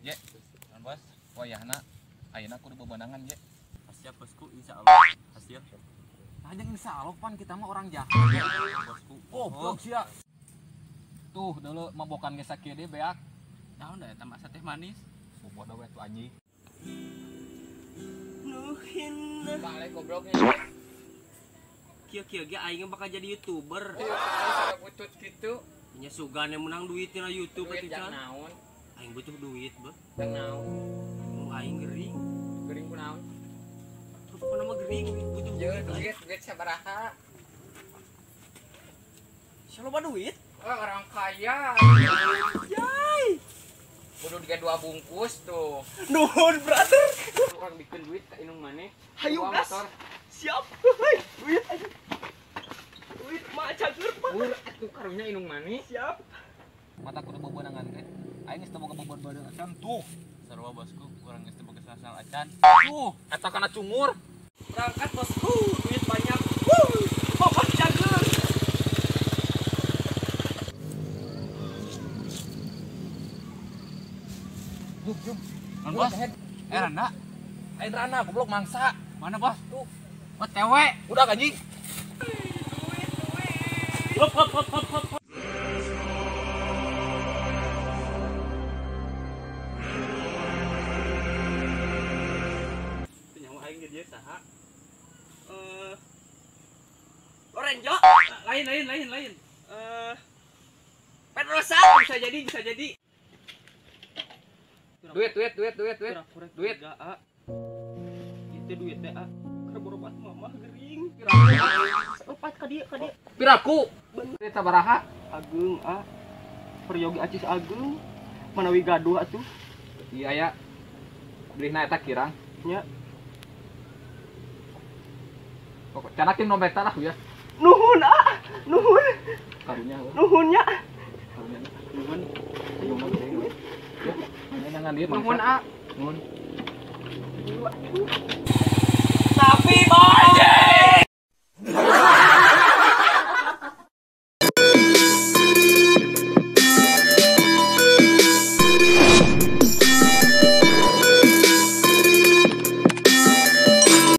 Je, bos, wayahna ayeuna kudu bebenangan je. Siap bosku, insyaallah. Hasil. Hanya insyaallah pan kita mah orang jahat bosku. Goblok sia. Tuh dulu mabokan ge sakieu deui beak. Naon da eta mah teh manis. Bobodo we tu anjing. Nuhin. Balik gobloknya. Kieu-kieu ge aing bakal jadi YouTuber. Ieu kada butut kitu. Nya sugane menang duit tina YouTube Duit itu yang can. naon? Aing butuh duit, Beuh. Yang naon? Mau aing gering. Geuring kunaon? Terus apa nama gering butuh duit. Duit sabaraha? Siapa duit? Orang kaya. Yay. Kudu 2 bungkus tuh. Nuhun, brother. Orang bikin duit ka inung maneh. Hayu Dua gas. motor. Siap. Hei, duit aja. Duit mah cager mah. Ur atuh karunya inung maneh. Siap. Mata kudu bebenangan teh. Aing geus teu boga bebenangan acan tuh. Sarua bosku, urang geus teu boga sasal acan. Tuh, eta kana cungur. Berangkat bosku, duit banyak. Bapak cager. Jum. Mana bos? Rana. Aing Rana goblok mangsa. Mana bos? Tuh. OTW. Udah anjing. Hop hop hop hop hop. Nyawa aing dia saha? Lorenzo. Lain. Pedrosa bisa jadi. Duit. Duit. Itu duit teh ah. Karena borobat mamah gering. Lepas ka dieu. Piraku. Duit sabaraha? Agung ah. Peryogi acis agung. Manawi gaduh atuh. Iya ya. Belinya eta kirang. Nya. Pokok canakin nometa lah ya. Nuhun ah. Nuhun. Karunya. Nuhunnya. Nuhun. Ya, jangan dia Nuhun ah. Nuhun. Tapi boy.